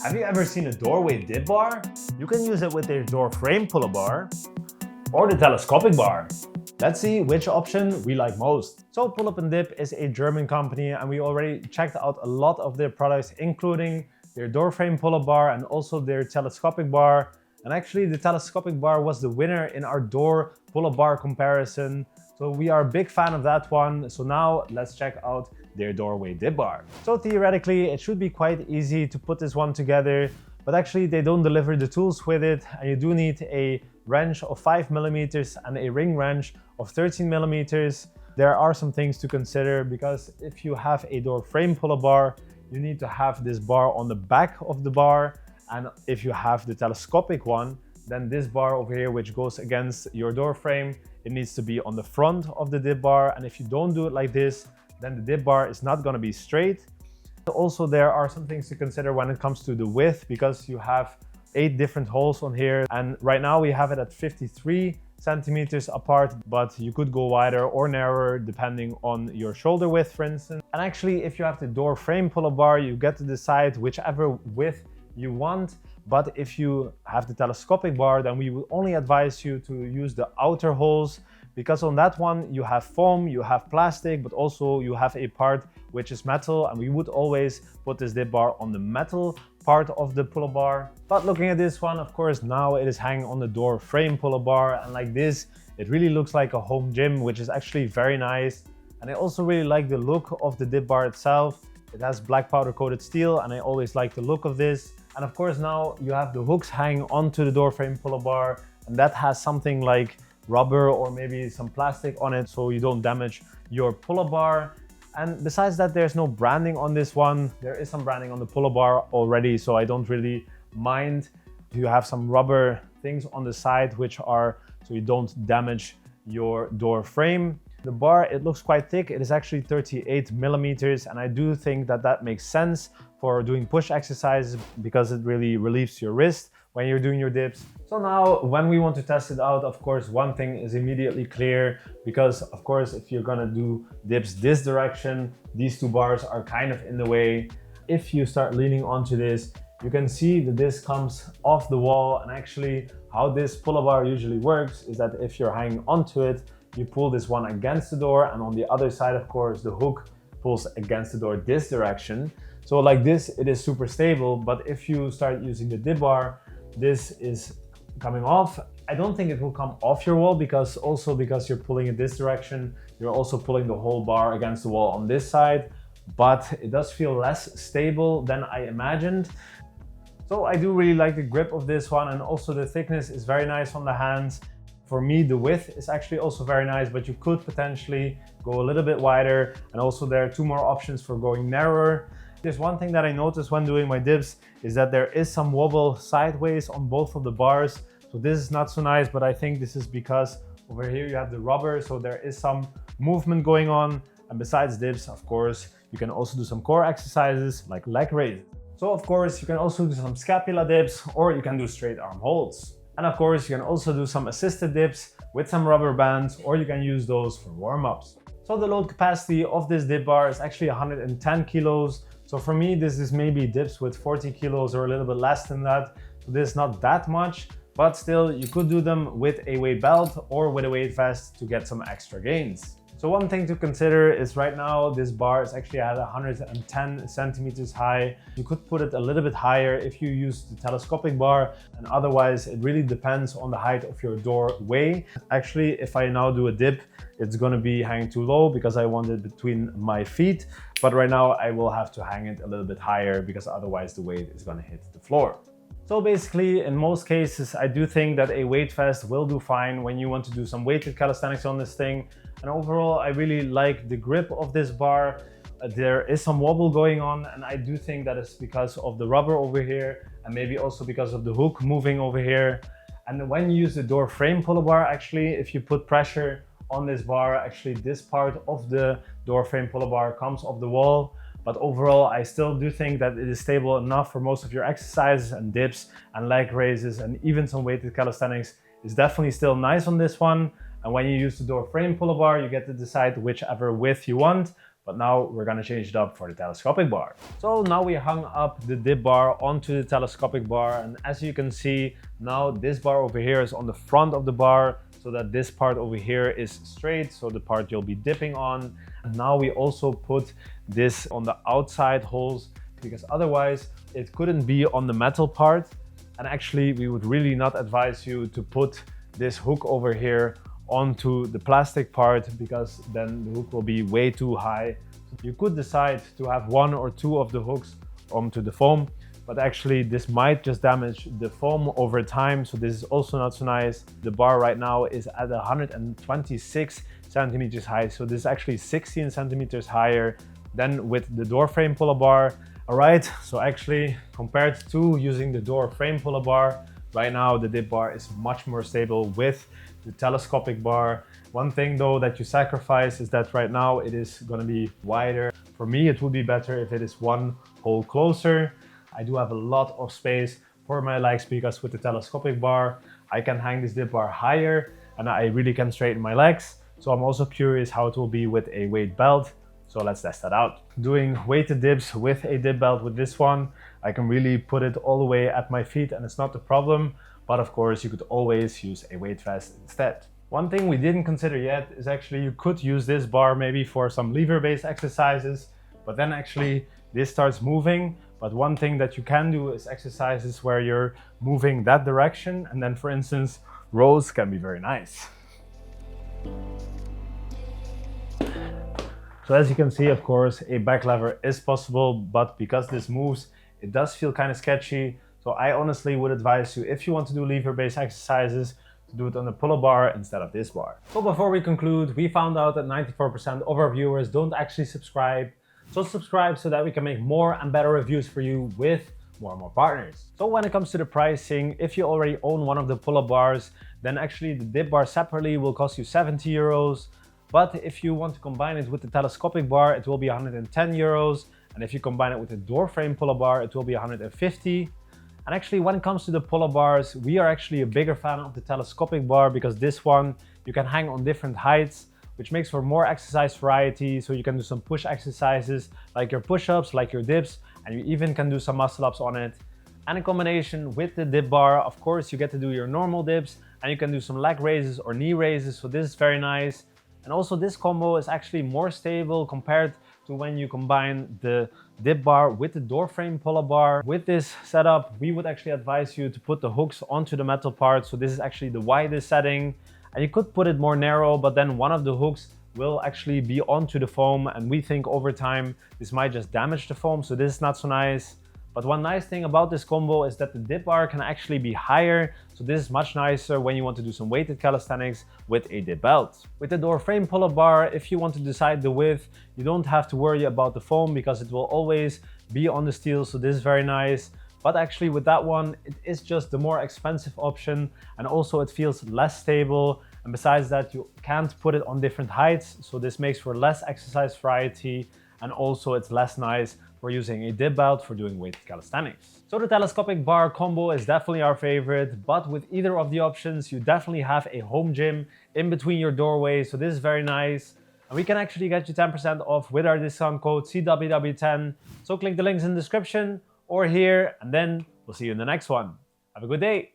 Have you ever seen a doorway dip bar? You can use it with a door frame pull-up bar or the telescopic bar. Let's see which option we like most. So PullUp and Dip is a German company and we already checked out a lot of their products, including their door frame pull-up bar and also their telescopic bar. And actually the telescopic bar was the winner in our door pull-up bar comparison. So we are a big fan of that one. So now let's check out their doorway dip bar. So theoretically, it should be quite easy to put this one together, but actually they don't deliver the tools with it. And you do need a wrench of 5mm and a ring wrench of 13mm. There are some things to consider because if you have a door frame pull-up bar, you need to have this bar on the back of the bar. And if you have the telescopic one, then this bar over here, which goes against your door frame, it needs to be on the front of the dip bar. And if you don't do it like this, then the dip bar is not going to be straight. Also, there are some things to consider when it comes to the width, because you have 8 different holes on here. And right now we have it at 53 centimeters apart, but you could go wider or narrower depending on your shoulder width, for instance. And actually, if you have the door frame pull-up bar, you get to decide whichever width you want. But if you have the telescopic bar, then we would only advise you to use the outer holes, because on that one you have foam, you have plastic, but also you have a part which is metal, and we would always put this dip bar on the metal part of the pull-up bar. But looking at this one, of course, now it is hanging on the door frame pull-up bar, and like this, it really looks like a home gym, which is actually very nice. And I also really like the look of the dip bar itself. It has black powder coated steel, and I always like the look of this. And of course, now you have the hooks hanging onto the door frame pull-up bar, and that has something like rubber or maybe some plastic on it so you don't damage your pull-up bar. And besides that, there's no branding on this one. There is some branding on the pull-up bar already, so I don't really mind. You have some rubber things on the side which are so you don't damage your door frame. The bar, it looks quite thick. It is actually 38mm, and I do think that that makes sense for doing push exercises because it really relieves your wrist when you're doing your dips. So now when we want to test it out, of course, one thing is immediately clear, because of course, if you're gonna do dips this direction, these two bars are kind of in the way. If you start leaning onto this, you can see that this comes off the wall. And actually how this pull-up bar usually works is that if you're hanging onto it, you pull this one against the door, and on the other side, of course, the hook pulls against the door this direction. So like this, it is super stable. But if you start using the dip bar, this is coming off. I don't think it will come off your wall, because you're pulling it this direction, you're also pulling the whole bar against the wall on this side, but it does feel less stable than I imagined. So I do really like the grip of this one, and also the thickness is very nice on the hands. For me, the width is actually also very nice, but you could potentially go a little bit wider. And also there are 2 more options for going narrower. There's one thing that I noticed when doing my dips is that there is some wobble sideways on both of the bars. So this is not so nice, but I think this is because over here you have the rubber, so there is some movement going on. And besides dips, of course, you can also do some core exercises like leg raises. So of course, you can also do some scapula dips, or you can do straight arm holds. And of course, you can also do some assisted dips with some rubber bands, or you can use those for warm-ups. So the load capacity of this dip bar is actually 110 kilos. So for me, this is maybe dips with 40 kilos or a little bit less than that. So this is not that much, but still you could do them with a weight belt or with a weight vest to get some extra gains. So one thing to consider is right now this bar is actually at 110 centimeters high. You could put it a little bit higher if you use the telescopic bar, and otherwise it really depends on the height of your doorway. Actually, if I now do a dip, it's gonna be hanging too low because I want it between my feet. But right now I will have to hang it a little bit higher because otherwise the weight is gonna hit the floor. So basically, in most cases, I do think that a weight vest will do fine when you want to do some weighted calisthenics on this thing. And overall, I really like the grip of this bar. There is some wobble going on, and I do think that it's because of the rubber over here, and maybe also because of the hook moving over here. And when you use the door frame pull-up bar, actually, if you put pressure on this bar, actually this part of the door frame pull-up bar comes off the wall. But overall, I still do think that it is stable enough for most of your exercises, and dips and leg raises, and even some weighted calisthenics is definitely still nice on this one. And when you use the door frame pull-up bar, you get to decide whichever width you want. but now we're gonna change it up for the telescopic bar. So now we hung up the dip bar onto the telescopic bar, and as you can see, now this bar over here is on the front of the bar, so that this part over here is straight, so the part you'll be dipping on. And now we also put this on the outside holes, because otherwise it couldn't be on the metal part. And actually we would really not advise you to put this hook over here onto the plastic part, because then the hook will be way too high. You could decide to have one or two of the hooks onto the foam, but actually this might just damage the foam over time, so this is also not so nice. The bar right now is at 126 centimeters high, so this is actually 16 centimeters higher than with the Doorframe pull-up bar. Alright, so actually compared to using the Doorframe pull-up bar, right now the dip bar is much more stable with the telescopic bar. One thing though that you sacrifice is that right now it is going to be wider. For me it would be better if it is one hole closer. I do have a lot of space for my legs, because with the telescopic bar I can hang this dip bar higher and I really can straighten my legs. So I'm also curious how it will be with a weight belt. So let's test that out. Doing weighted dips with a dip belt with this one, I can really put it all the way at my feet and it's not a problem. But of course you could always use a weight vest instead. One thing we didn't consider yet is actually you could use this bar maybe for some lever-based exercises, but then actually this starts moving. But one thing that you can do is exercises where you're moving that direction, and then for instance, rows can be very nice. So as you can see, of course, a back lever is possible, but because this moves, it does feel kind of sketchy. So I honestly would advise you, if you want to do lever-based exercises, to do it on the pull-up bar instead of this bar. So before we conclude, we found out that 94% of our viewers don't actually subscribe. So subscribe so that we can make more and better reviews for you with more and more partners. So when it comes to the pricing, if you already own one of the pull-up bars, then actually the dip bar separately will cost you 70 euros. But if you want to combine it with the telescopic bar, it will be 110 euros. And if you combine it with the Doorframe pull-up bar, it will be 150. And actually, when it comes to the pull-up bars, we are actually a bigger fan of the telescopic bar, because this one you can hang on different heights, which makes for more exercise variety. So you can do some push exercises like your push-ups, like your dips, and you even can do some muscle-ups on it. And in combination with the dip bar, of course, you get to do your normal dips, and you can do some leg raises or knee raises. So this is very nice. And also this combo is actually more stable compared to when you combine the dip bar with the Doorframe pull-up bar. With this setup, we would actually advise you to put the hooks onto the metal part. So this is actually the widest setting, and you could put it more narrow, but then one of the hooks will actually be onto the foam, and we think over time this might just damage the foam, so this is not so nice. But one nice thing about this combo is that the dip bar can actually be higher, so this is much nicer when you want to do some weighted calisthenics with a dip belt. With the Doorframe pull-up bar, if you want to decide the width, you don't have to worry about the foam, because it will always be on the steel, so this is very nice. But actually with that one, it is just the more expensive option, and also it feels less stable. And besides that, you can't put it on different heights, so this makes for less exercise variety, and also it's less nice for using a dip belt for doing weighted calisthenics. So the telescopic bar combo is definitely our favorite, but with either of the options, you definitely have a home gym in between your doorways, so this is very nice. And we can actually get you 10% off with our discount code CWW10. So click the links in the description or here, and then we'll see you in the next one. Have a good day.